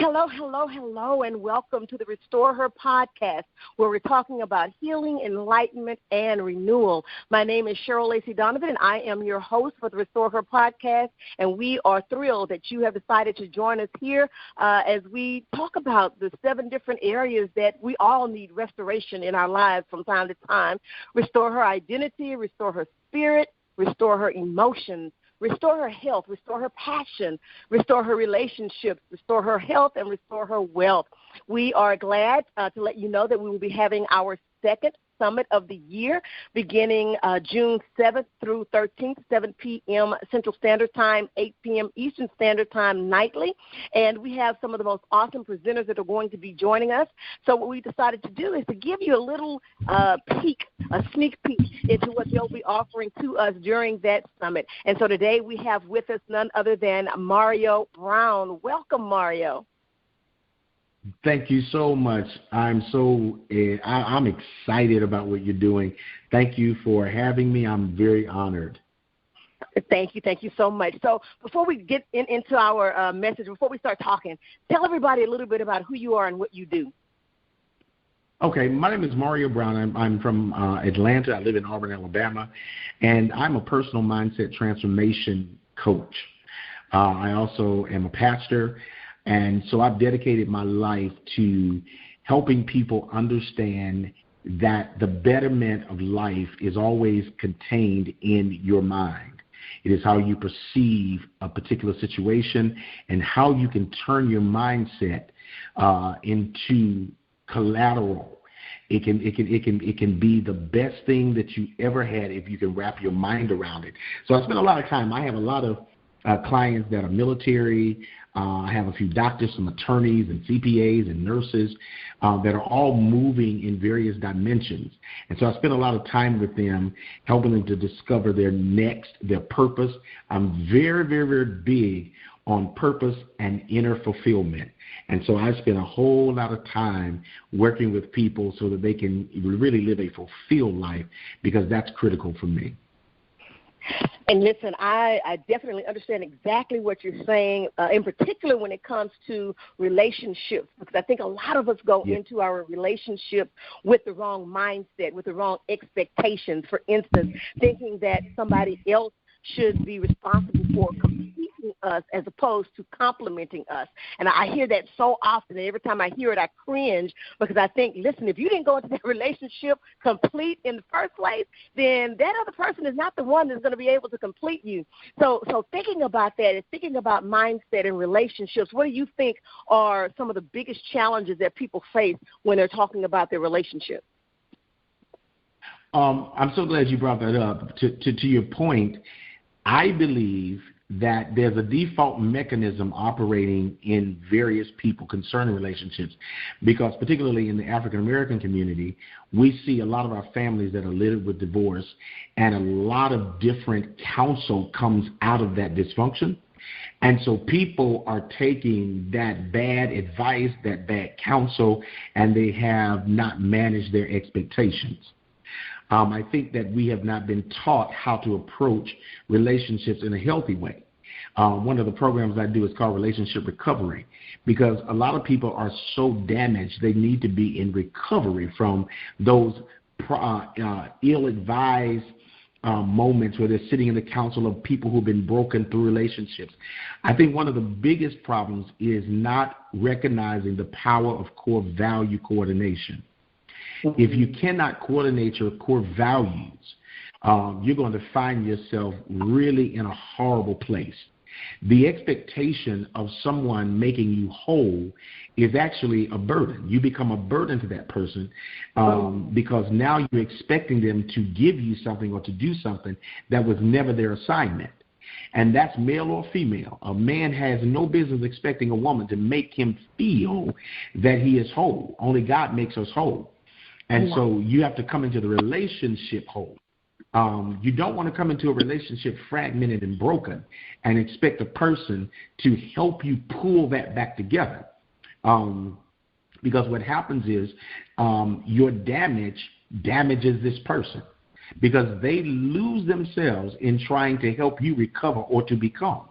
Hello, hello, hello, and welcome to the Restore Her podcast, where we're talking about healing, enlightenment, and renewal. My name is Cheryl Lacey Donovan, and I am your host for the Restore Her podcast, and we are thrilled that you have decided to join us here as we talk about the 7 different areas that we all need restoration in our lives from time to time. Restore her identity, restore her spirit, restore her emotions, restore her health, restore her passion, restore her relationships, restore her health, and restore her wealth. We are glad to let you know that we will be having our second summit of the year beginning June 7th through 13th, 7 p.m. Central Standard Time, 8 p.m. Eastern Standard Time nightly. And we have some of the most awesome presenters that are going to be joining us. So what we decided to do is to give you a little sneak peek into what they'll be offering to us during that summit. And so today we have with us none other than Mario Brown. Welcome, Mario. Thank you so much. I'm excited about what you're doing. Thank you for having me. I'm very honored. Thank you so much. So before we get into our message, before we start talking, tell everybody a little bit about who you are and what you do. Okay, my name is Mario Brown. I'm from Atlanta. I live in Auburn, Alabama, and I'm a personal mindset transformation coach. I also am a pastor. And so I've dedicated my life to helping people understand that the betterment of life is always contained in your mind. It is how you perceive a particular situation and how you can turn your mindset into collateral. It can be the best thing that you ever had if you can wrap your mind around it. So I spend a lot of time. I have a lot of clients that are military. I have a few doctors, some attorneys and CPAs and nurses that are all moving in various dimensions. And so I spend a lot of time with them, helping them to discover their purpose. I'm very, very, very big on purpose and inner fulfillment. And so I spend a whole lot of time working with people so that they can really live a fulfilled life, because that's critical for me. And listen, I definitely understand exactly what you're saying, in particular when it comes to relationships, because I think a lot of us go into our relationship with the wrong mindset, with the wrong expectations. For instance, thinking that somebody else should be responsible for completing us as opposed to complimenting us. And I hear that so often, and every time I hear it, I cringe, because I think, listen, if you didn't go into that relationship complete in the first place, then that other person is not the one that's going to be able to complete you. So thinking about that and thinking about mindset and relationships, what do you think are some of the biggest challenges that people face when they're talking about their relationship? I'm so glad you brought that up. To your point, I believe that there's a default mechanism operating in various people concerning relationships, because particularly in the African American community, we see a lot of our families that are littered with divorce, and a lot of different counsel comes out of that dysfunction. And so people are taking that bad advice, that bad counsel, and they have not managed their expectations. I think that we have not been taught how to approach relationships in a healthy way. One of the programs I do is called Relationship Recovery, because a lot of people are so damaged they need to be in recovery from those ill-advised moments where they're sitting in the counsel of people who've been broken through relationships. I think one of the biggest problems is not recognizing the power of core value coordination. If you cannot coordinate your core values, you're going to find yourself really in a horrible place. The expectation of someone making you whole is actually a burden. You become a burden to that person because now you're expecting them to give you something or to do something that was never their assignment. And that's male or female. A man has no business expecting a woman to make him feel that he is whole. Only God makes us whole. And so you have to come into the relationship whole. You don't want to come into a relationship fragmented and broken and expect a person to help you pull that back together. Because what happens is your damage damages this person, because they lose themselves in trying to help you recover or to become.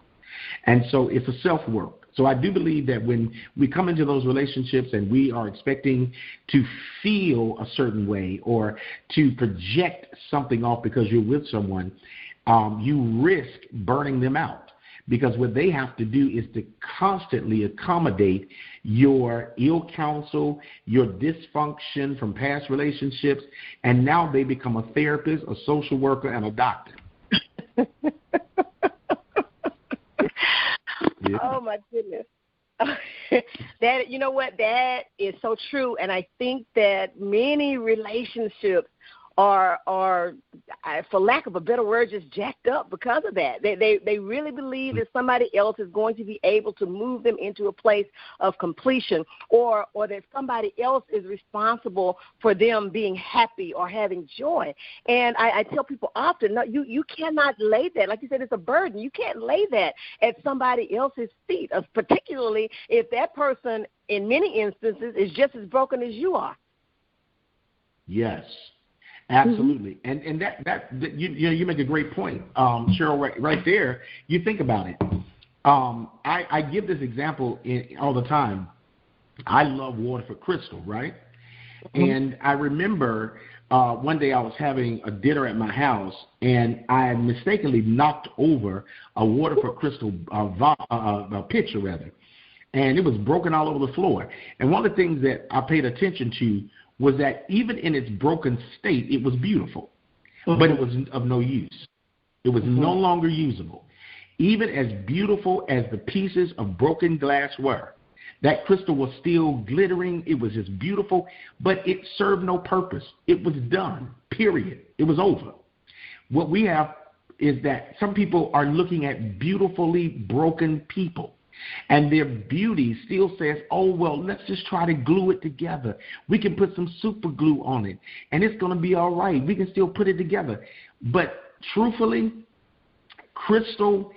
And so it's a self-work. So I do believe that when we come into those relationships and we are expecting to feel a certain way or to project something off because you're with someone, you risk burning them out, because what they have to do is to constantly accommodate your ill counsel, your dysfunction from past relationships, and now they become a therapist, a social worker, and a doctor. Yeah. Oh my goodness. That, you know what, that is so true, and I think that many relationships are, for lack of a better word, just jacked up because of that. They really believe that somebody else is going to be able to move them into a place of completion, or that somebody else is responsible for them being happy or having joy. And I tell people often, no, you cannot lay that. Like you said, it's a burden. You can't lay that at somebody else's feet, particularly if that person, in many instances, is just as broken as you are. Yes. Absolutely, and that you make a great point, Cheryl. Right there, you think about it. I give this example all the time. I love Waterford Crystal, right? And I remember one day I was having a dinner at my house, and I mistakenly knocked over a Waterford Crystal pitcher, rather, and it was broken all over the floor. And one of the things that I paid attention to was that even in its broken state, it was beautiful, but it was of no use. It was no longer usable. Even as beautiful as the pieces of broken glass were, that crystal was still glittering. It was just beautiful, but it served no purpose. It was done, period. It was over. What we have is that some people are looking at beautifully broken people, and their beauty still says, oh, well, let's just try to glue it together. We can put some super glue on it, and it's going to be all right. We can still put it together. But truthfully, crystal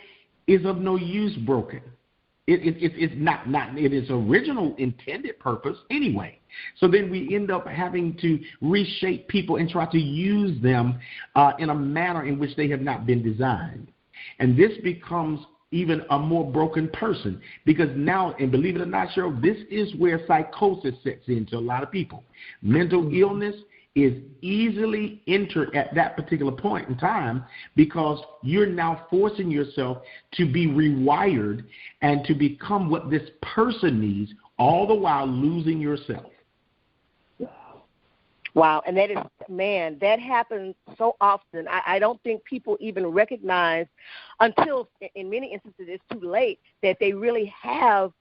is of no use broken. It's not in its original intended purpose anyway. So then we end up having to reshape people and try to use them in a manner in which they have not been designed. And this becomes even a more broken person, because now, and believe it or not, Cheryl, this is where psychosis sets into a lot of people. Mental illness is easily entered at that particular point in time, because you're now forcing yourself to be rewired and to become what this person needs, all the while losing yourself. Wow, and that is, man, that happens so often. I don't think people even recognize until, in many instances, it's too late, that they really have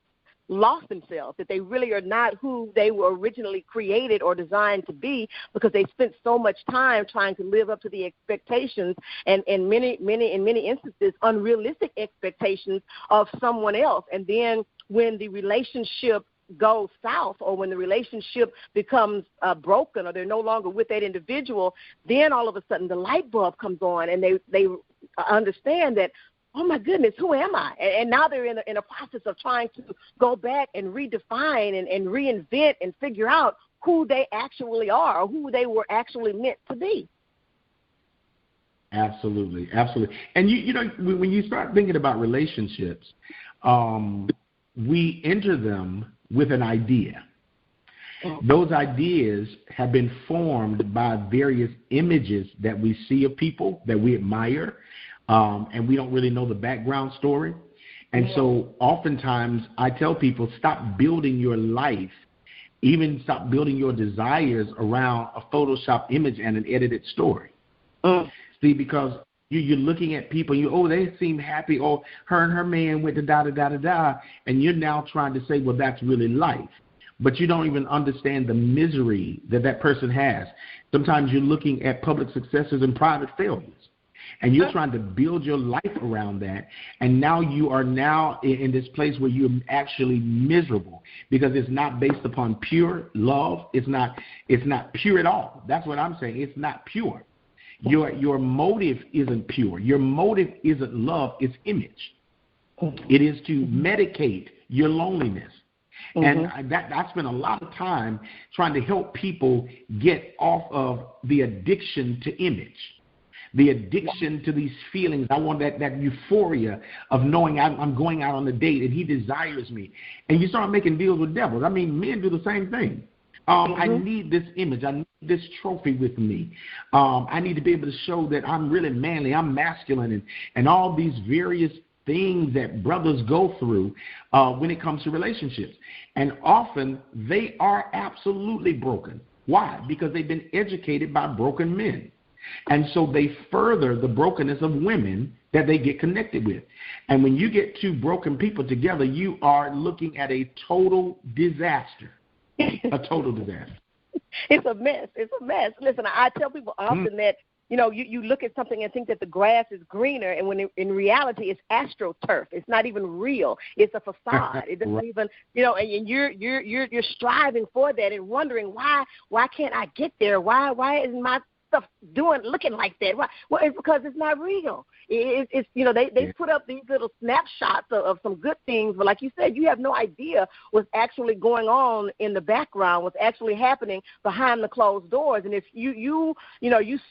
lost themselves, that they really are not who they were originally created or designed to be, because they spent so much time trying to live up to the expectations and in many instances, unrealistic expectations of someone else. And then when the relationship goes south, or when the relationship becomes broken, or they're no longer with that individual, then all of a sudden the light bulb comes on, and they understand that, oh my goodness, who am I? And now they're in a process of trying to go back and redefine and reinvent and figure out who they actually are, or who they were actually meant to be. Absolutely, absolutely. And you know, when you start thinking about relationships, we enter them with an idea. Those ideas have been formed by various images that we see of people that we admire, and we don't really know the background story. And so oftentimes I tell people, stop building your life, even stop building your desires around a Photoshop image and an edited story. See, because you're looking at people, they seem happy, or her and her man went to da-da-da-da-da, and you're now trying to say, well, that's really life. But you don't even understand the misery that person has. Sometimes you're looking at public successes and private failures, and you're trying to build your life around that, and now you are now in this place where you're actually miserable, because it's not based upon pure love. It's not pure at all. That's what I'm saying. It's not pure. Your motive isn't pure. Your motive isn't love, it's image. It is to medicate your loneliness. And I spent a lot of time trying to help people get off of the addiction to image. the addiction to these feelings. I want that euphoria of knowing I'm going out on a date and he desires me. And you start making deals with devils. I mean, men do the same thing. I need this image. I need this trophy with me. I need to be able to show that I'm really manly, I'm masculine, and all these various things that brothers go through when it comes to relationships. And often they are absolutely broken. Why? Because they've been educated by broken men. And so they further the brokenness of women that they get connected with. And when you get two broken people together, you are looking at a total disaster. A total disaster. It's a mess. It's a mess. Listen, I tell people often that, you look at something and think that the grass is greener, and when in reality it's astroturf. It's not even real. It's a facade. It doesn't even, and you're striving for that and wondering why can't I get there? Why isn't my stuff looking like that? Why? Well, it's because it's not real. It's they put up these little snapshots of some good things, but like you said, you have no idea what's actually going on in the background, what's actually happening behind the closed doors. And if you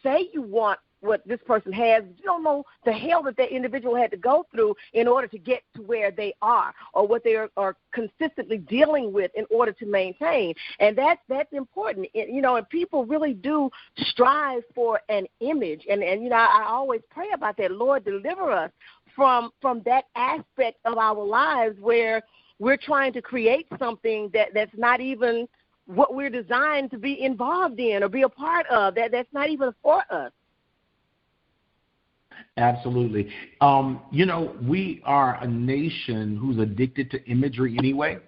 say you want what this person has, you don't know the hell that individual had to go through in order to get to where they are, or what they are consistently dealing with in order to maintain. And that's important. And people really do strive for an image. And I always pray about that. Lord, deliver us from that aspect of our lives where we're trying to create something that's not even what we're designed to be involved in or be a part of, that's not even for us. Absolutely. We are a nation who's addicted to imagery anyway.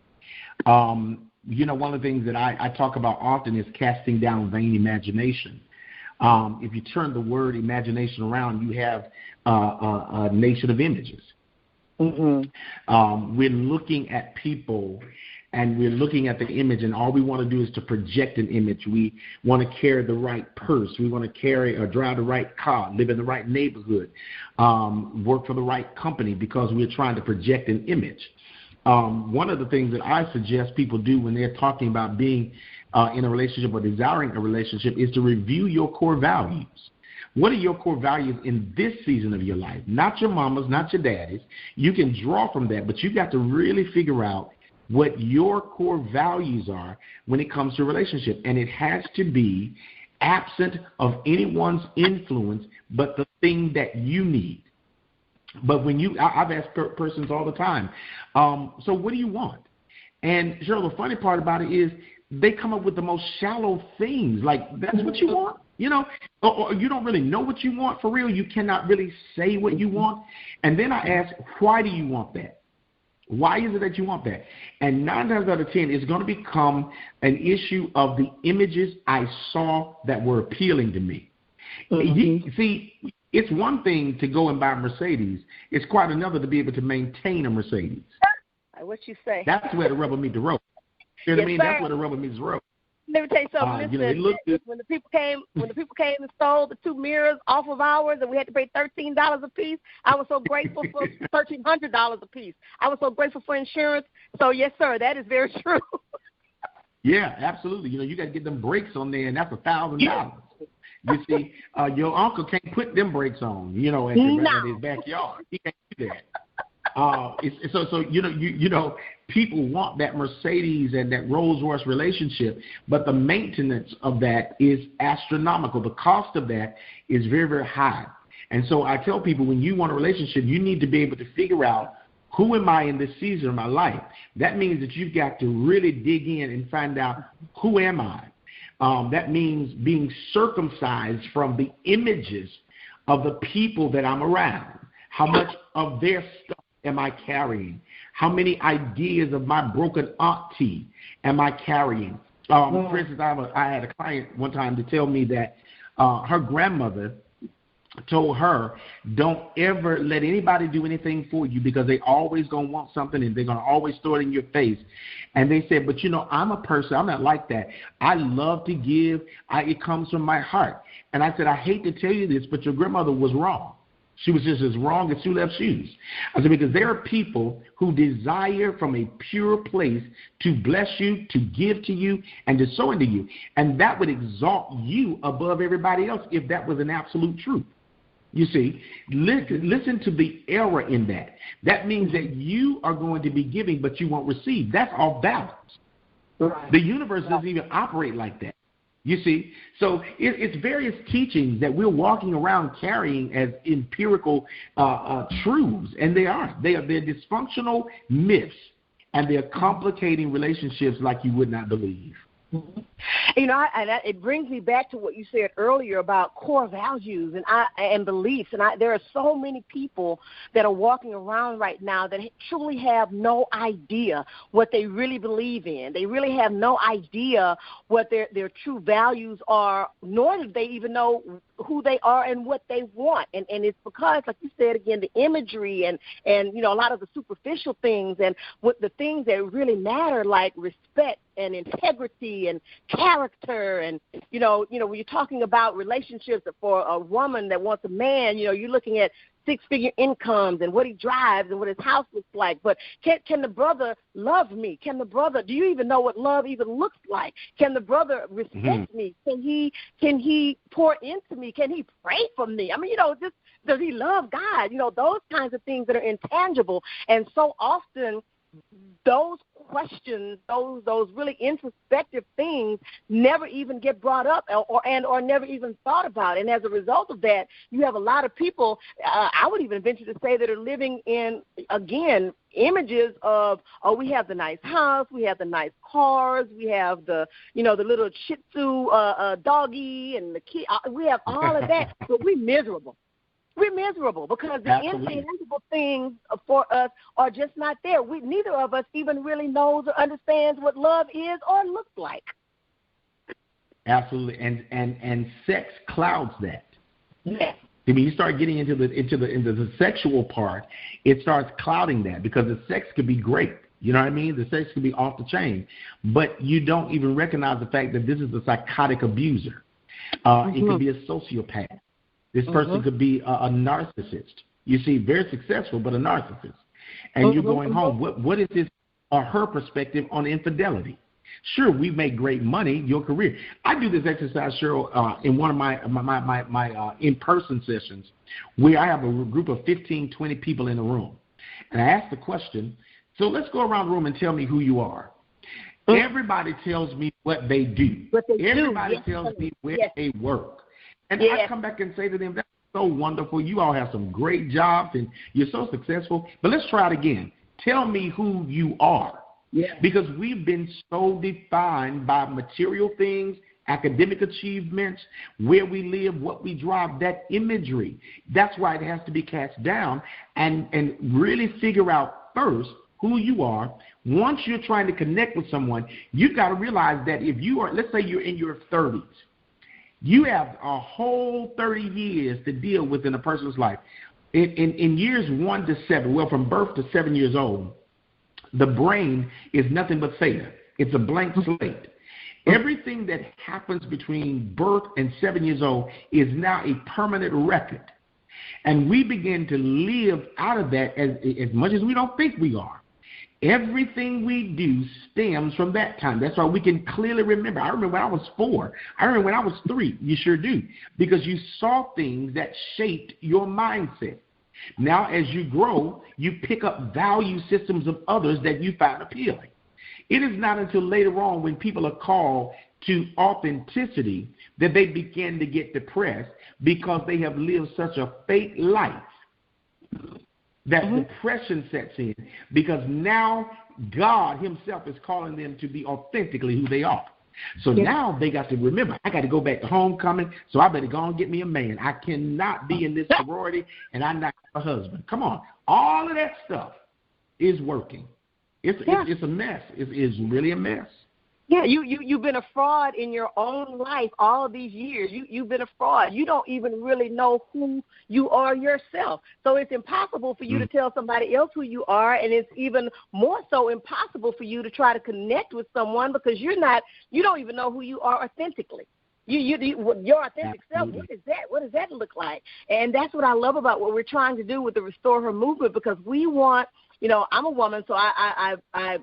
One of the things that I talk about often is casting down vain imagination. If you turn the word imagination around, you have a nation of images. We're looking at people and we're looking at the image, and all we want to do is to project an image. We want to carry the right purse. We want to carry or drive the right car, live in the right neighborhood, work for the right company, because we're trying to project an image. One of the things that I suggest people do when they're talking about being in a relationship or desiring a relationship is to review your core values. What are your core values in this season of your life? Not your mama's, not your daddy's. You can draw from that, but you've got to really figure out what your core values are when it comes to a relationship. And it has to be absent of anyone's influence but the thing that you need. But I've asked persons all the time, so what do you want? And Cheryl, the funny part about it is they come up with the most shallow things, like, that's what you want? Or you don't really know what you want for real. You cannot really say what you want. And then I ask, why do you want that? Why is it that you want that? And 9 times out of 10, it's going to become an issue of the images I saw that were appealing to me. See, it's one thing to go and buy a Mercedes. It's quite another to be able to maintain a Mercedes. What you say? That's where the rubber meets the road. You know what I mean? That's where the rubber meets the road. Let me tell you something. Listen, when the people came and stole the 2 mirrors off of ours, and we had to pay $13 a piece, I was so grateful for $1,300 a piece. I was so grateful for insurance. So yes, sir, that is very true. Yeah, absolutely. You got to get them brakes on there, and that's $1,000. You see, your uncle can't put them brakes on, at his backyard. He can't do that. So people want that Mercedes and that Rolls-Royce relationship, but the maintenance of that is astronomical. The cost of that is very, very high. And so I tell people, when you want a relationship, you need to be able to figure out, who am I in this season of my life? That means that you've got to really dig in and find out, who am I? That means being circumcised from the images of the people that I'm around. How much of their stuff am I carrying? How many ideas of my broken auntie am I carrying? For instance, I had a client one time to tell me that her grandmother told her, don't ever let anybody do anything for you, because they always going to want something and they're going to always throw it in your face. And they said, but I'm a person, I'm not like that. I love to give. It comes from my heart. And I said, I hate to tell you this, but your grandmother was wrong. She was just as wrong as 2 left shoes. I said, because there are people who desire from a pure place to bless you, to give to you, and to sow into you. And that would exalt you above everybody else if that was an absolute truth. You see, listen to the error in that. That means that you are going to be giving, but you won't receive. That's off balance. Right. The universe doesn't even operate like that. You see, so it's various teachings that we're walking around carrying as empirical truths, and they are. They're dysfunctional myths, and they're complicating relationships like you would not believe. Mm-hmm. You know, it brings me back to what you said earlier about core values and beliefs. And there are so many people that are walking around right now that truly have no idea what they really believe in. They really have no idea what their true values are, nor do they even know who they are and what they want. And it's because, like you said again, the imagery and you know, a lot of the superficial things and what the things that really matter, like respect and integrity and character, and you know when you're talking about relationships for a woman that wants a man, you know, you're looking at six-figure incomes and what he drives and what his house looks like. But can the brother love me? Can the brother? Do you even know what love even looks like? Can the brother respect me? Can he pour into me? Can he pray for me? I mean, you know, just does he love God? You know, those kinds of things that are intangible, and so often those questions, those really introspective things never even get brought up or never even thought about. And as a result of that, you have a lot of people, I would even venture to say, that are living in, again, images of, oh, we have the nice house, we have the nice cars, we have the, you know, the little Shih Tzu doggy and the kid. We have all of that, but we're miserable. We're miserable because the intangible things for us are just not there. Neither of us even really knows or understands what love is or looks like. Absolutely, and sex clouds that. Yes. I mean, you start getting into the sexual part, it starts clouding that, because the sex could be great. You know what I mean? The sex could be off the chain, but you don't even recognize the fact that this is a psychotic abuser. It could be a sociopath. This person could be a narcissist. You see, very successful, but a narcissist. And you're going home. What is his or her perspective on infidelity? Sure, we make great money, your career. I do this exercise, Cheryl, in one of my in-person sessions, where I have a group of 15, 20 people in a room. And I ask the question, so let's go around the room and tell me who you are. Everybody tells me what they do. Everybody tells me where they work. And I come back and say to them, that's so wonderful. You all have some great jobs and you're so successful. But let's try it again. Tell me who you are. Yeah. Because we've been so defined by material things, academic achievements, where we live, what we drive, that imagery. That's why it has to be cast down and really figure out first who you are. Once you're trying to connect with someone, you've got to realize that if you are, let's say you're in your 30s, you have a whole 30 years to deal with in a person's life. In years 1 to 7, well, from birth to 7 years old, the brain is nothing but theta. It's a blank slate. Everything that happens between birth and 7 years old is now a permanent record. And we begin to live out of that as much as we don't think we are. Everything we do stems from that time. That's why we can clearly remember. I remember when I was 4. I remember when I was 3. You sure do. Because you saw things that shaped your mindset. Now, as you grow, you pick up value systems of others that you find appealing. It is not until later on, when people are called to authenticity, that they begin to get depressed because they have lived such a fake life. That depression sets in, because now God himself is calling them to be authentically who they are. So now they got to remember, I got to go back to homecoming, so I better go and get me a man. I cannot be in this sorority and I'm not a husband. Come on. All of that stuff is working. It's a mess. It's really a mess. Yeah, you've been a fraud in your own life all of these years. You've been a fraud. You don't even really know who you are yourself. So it's impossible for you to tell somebody else who you are, and it's even more so impossible for you to try to connect with someone because you don't even know who you are authentically. Your authentic self, what is that? What does that look like? And that's what I love about what we're trying to do with the Restore Her movement, because we want, you know, I'm a woman, so I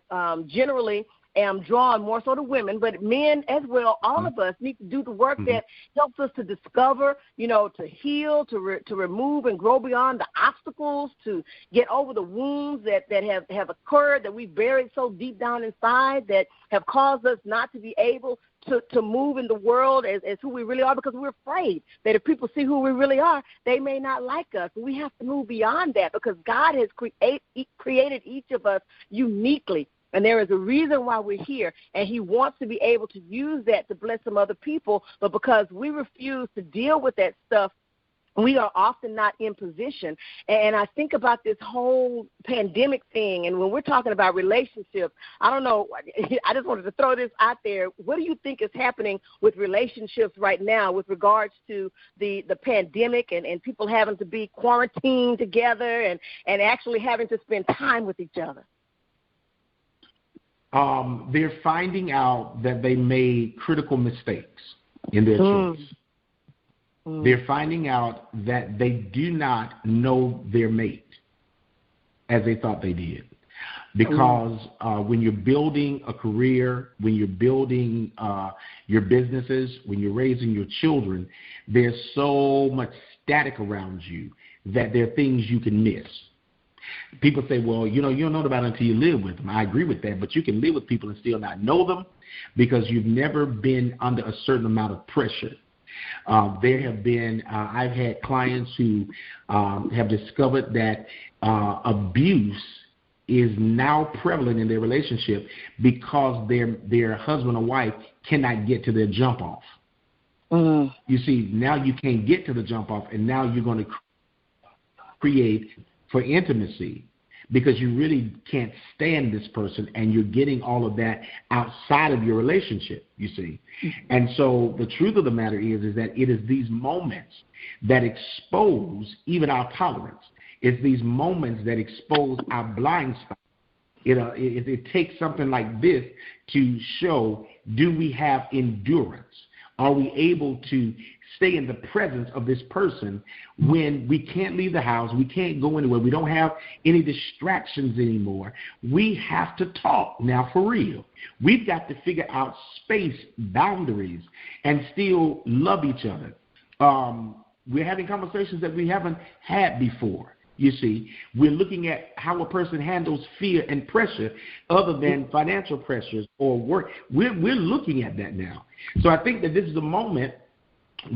generally am drawn more so to women, but men as well, all of us need to do the work that helps us to discover, to heal, to remove and grow beyond the obstacles, to get over the wounds that have occurred, that we buried so deep down inside, that have caused us not to be able to move in the world as who we really are, because we're afraid that if people see who we really are, they may not like us. We have to move beyond that, because God has created each of us uniquely. And there is a reason why we're here, and he wants to be able to use that to bless some other people. But because we refuse to deal with that stuff, we are often not in position. And I think about this whole pandemic thing, and when we're talking about relationships, I don't know, I just wanted to throw this out there. What do you think is happening with relationships right now with regards to the pandemic and people having to be quarantined together and actually having to spend time with each other? They're finding out that they made critical mistakes in their choice. They're finding out that they do not know their mate as they thought they did. Because when you're building a career, when you're building your businesses, when you're raising your children, there's so much static around you that there are things you can miss. People say, well, you don't know about it until you live with them. I agree with that, but you can live with people and still not know them because you've never been under a certain amount of pressure. There have been, I've had clients who have discovered that abuse is now prevalent in their relationship because their husband or wife cannot get to their jump off. You see, now you can't get to the jump off, and now you're going to create for intimacy because you really can't stand this person, and you're getting all of that outside of your relationship, you see. And so the truth of the matter is that it is these moments that expose even our tolerance. It's these moments that expose our blind spot. It takes something like this to show, do we have endurance? Are we able to stay in the presence of this person when we can't leave the house, we can't go anywhere, we don't have any distractions anymore? We have to talk now for real. We've got to figure out space, boundaries, and still love each other. We're having conversations that we haven't had before. You see, we're looking at how a person handles fear and pressure other than financial pressures or work. We're looking at that now. So I think that this is a moment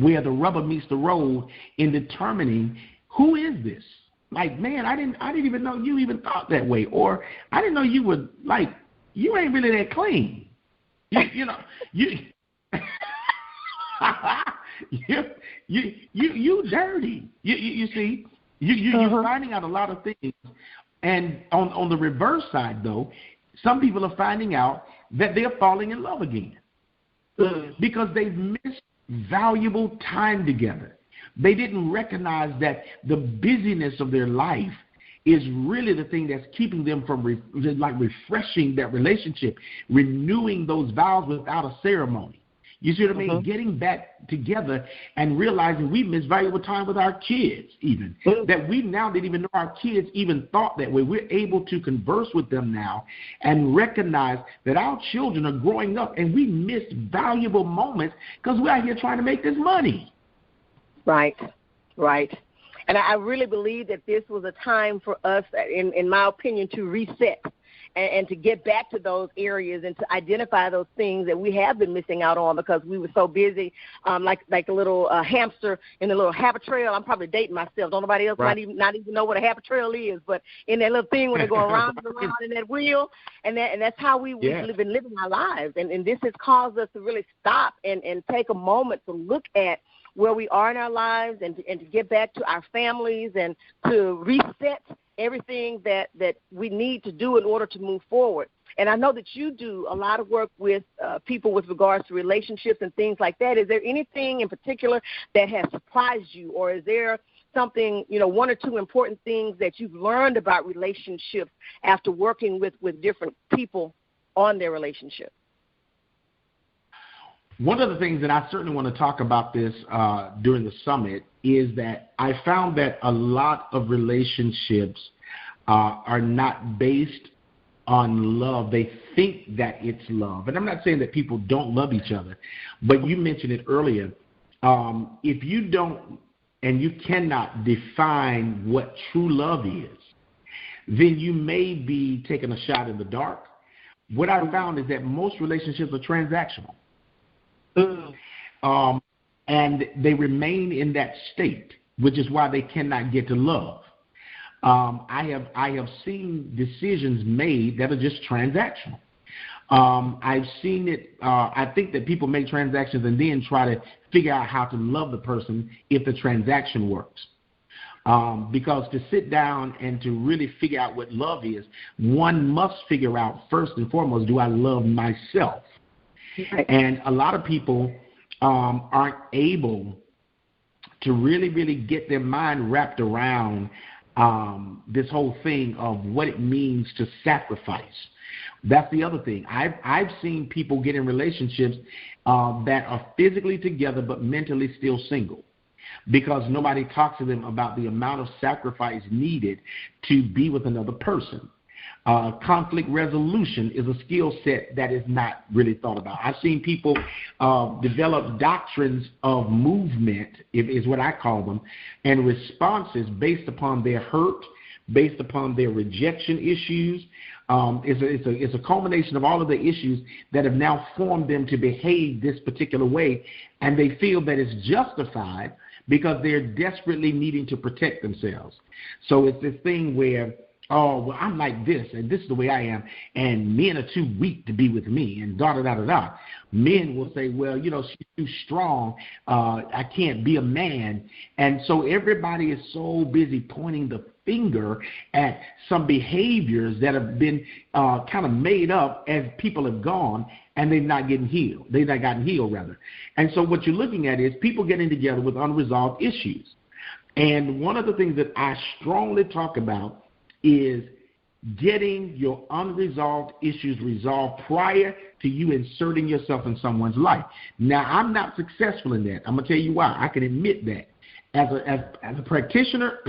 where the rubber meets the road in determining who is this. Like, man, I didn't even know you even thought that way, or I didn't know you were like, you ain't really that clean. You dirty. You see. You're finding out a lot of things. And on the reverse side, though, some people are finding out that they're falling in love again because they've missed valuable time together. They didn't recognize that the busyness of their life is really the thing that's keeping them from refreshing that relationship, renewing those vows without a ceremony. You see what I mean? Getting back together and realizing we miss valuable time with our kids even. That we now didn't even know our kids even thought that way. We're able to converse with them now and recognize that our children are growing up and we miss valuable moments because we're out here trying to make this money. Right. And I really believe that this was a time for us, in my opinion, to reset. And to get back to those areas and to identify those things that we have been missing out on because we were so busy, like a little hamster in a little habit trail. I'm probably dating myself. Don't nobody else not even know what a habit trail is, but in that little thing when they go around and around in that wheel, and that's how we've been living our lives. And this has caused us to really stop and take a moment to look at where we are in our lives and to get back to our families and to reset everything that we need to do in order to move forward. And I know that you do a lot of work with people with regards to relationships and things like that. Is there anything in particular that has surprised you, or is there something, one or two important things that you've learned about relationships after working with different people on their relationships? One of the things that I certainly want to talk about this during the summit is that I found that a lot of relationships are not based on love. They think that it's love. And I'm not saying that people don't love each other, but you mentioned it earlier. If you don't and you cannot define what true love is, then you may be taking a shot in the dark. What I found is that most relationships are transactional. And they remain in that state, which is why they cannot get to love. I have seen decisions made that are just transactional. I've seen it. I think that people make transactions and then try to figure out how to love the person if the transaction works. Because to sit down and to really figure out what love is, one must figure out first and foremost, do I love myself? Right. And a lot of people aren't able to really get their mind wrapped around this whole thing of what it means to sacrifice. That's the other thing. I've seen people get in relationships that are physically together but mentally still single, because nobody talks to them about the amount of sacrifice needed to be with another person. Conflict resolution is a skill set that is not really thought about. I've seen people develop doctrines of movement, is what I call them, and responses based upon their hurt, based upon their rejection issues. It's a culmination of all of the issues that have now formed them to behave this particular way, and they feel that it's justified because they're desperately needing to protect themselves. So it's this thing where, oh, well, I'm like this, and this is the way I am, and men are too weak to be with me, and da-da-da-da-da. Men will say, well, you know, she's too strong, I can't be a man. And so everybody is so busy pointing the finger at some behaviors that have been kind of made up as people have gone, and they've not gotten healed. And so what you're looking at is people getting together with unresolved issues. And one of the things that I strongly talk about is getting your unresolved issues resolved prior to you inserting yourself in someone's life. Now, I'm not successful in that. I'm going to tell you why. I can admit that. As a practitioner,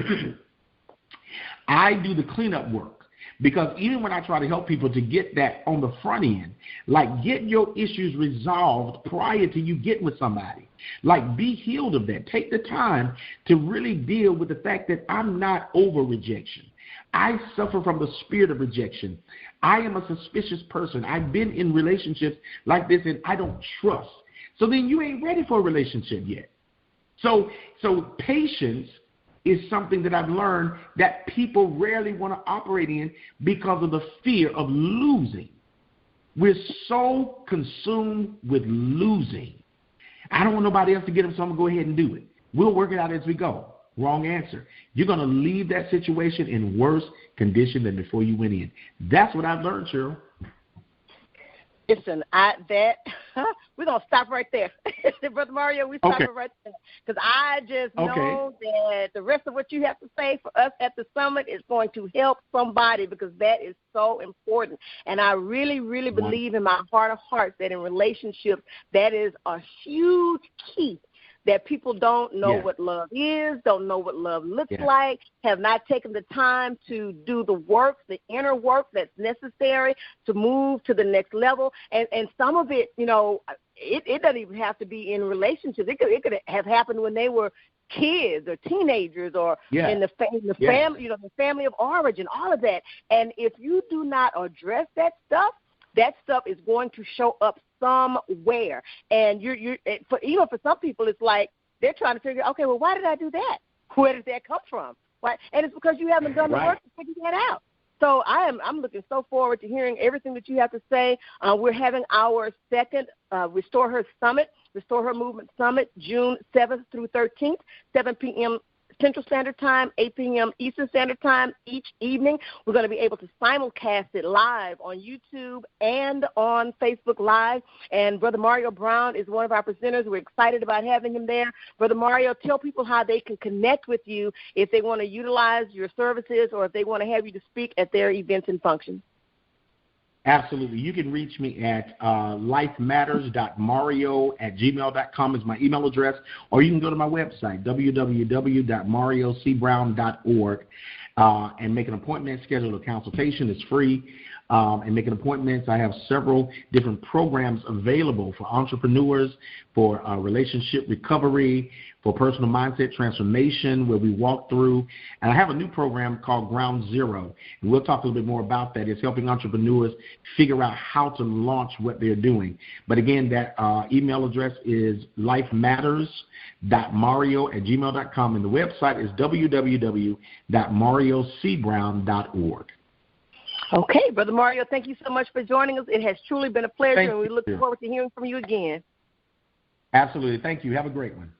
I do the cleanup work. Because even when I try to help people to get that on the front end, like get your issues resolved prior to you getting with somebody. Like be healed of that. Take the time to really deal with the fact that I'm not over rejection. I suffer from the spirit of rejection. I am a suspicious person. I've been in relationships like this and I don't trust. So then you ain't ready for a relationship yet. So patience is something that I've learned that people rarely want to operate in because of the fear of losing. We're so consumed with losing. I don't want nobody else to get them, so I'm going to go ahead and do it. We'll work it out as we go. Wrong answer. You're going to leave that situation in worse condition than before you went in. That's what I've learned, Cheryl. Listen, we're going to stop right there. Brother Mario, we stop it right there. Because I just know that the rest of what you have to say for us at the summit is going to help somebody, because that is so important. And I really, really believe in my heart of hearts that in relationships, that is a huge key. That people don't know what love is, don't know what love looks like, have not taken the time to do the work, the inner work that's necessary to move to the next level. And some of it, you know, it doesn't even have to be in relationships. It could have happened when they were kids or teenagers or in the family, you know, the family of origin, all of that. And if you do not address that stuff is going to show up somewhere. And for some people, it's like they're trying to figure out, okay, well, why did I do that? Where did that come from? Why? And it's because you haven't done the work to figure that out. So I'm looking so forward to hearing everything that you have to say. We're having our second Restore Her Summit, Restore Her Movement Summit, June 7th through 13th, 7 p.m. Central Standard Time, 8 p.m. Eastern Standard Time each evening. We're going to be able to simulcast it live on YouTube and on Facebook Live. And Brother Mario Brown is one of our presenters. We're excited about having him there. Brother Mario, tell people how they can connect with you if they want to utilize your services or if they want to have you to speak at their events and functions. Absolutely. You can reach me at lifematters.mario@gmail.com is my email address, or you can go to my website, www.mariocbrown.org, and make an appointment, schedule a consultation. It's free. and making appointments. I have several different programs available for entrepreneurs, for relationship recovery, for personal mindset transformation, where we walk through. And I have a new program called Ground Zero, and we'll talk a little bit more about that. It's helping entrepreneurs figure out how to launch what they're doing. But again, that email address is lifematters.mario@gmail.com, and the website is www.mariocbrown.org. Okay, Brother Mario, thank you so much for joining us. It has truly been a pleasure, and we look forward to hearing from you again. Absolutely. Thank you. Have a great one.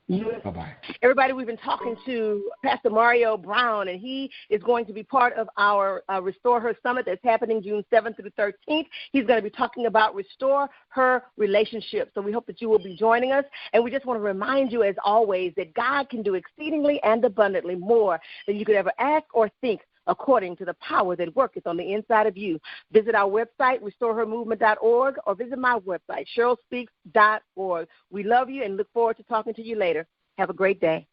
Bye-bye. Everybody, we've been talking to Pastor Mario Brown, and he is going to be part of our Restore Her Summit that's happening June 7th through 13th. He's going to be talking about Restore Her Relationships. So we hope that you will be joining us. And we just want to remind you, as always, that God can do exceedingly and abundantly more than you could ever ask or think, according to the power that worketh on the inside of you. Visit our website, RestoreHerMovement.org, or visit my website, CherylSpeaks.org. We love you and look forward to talking to you later. Have a great day.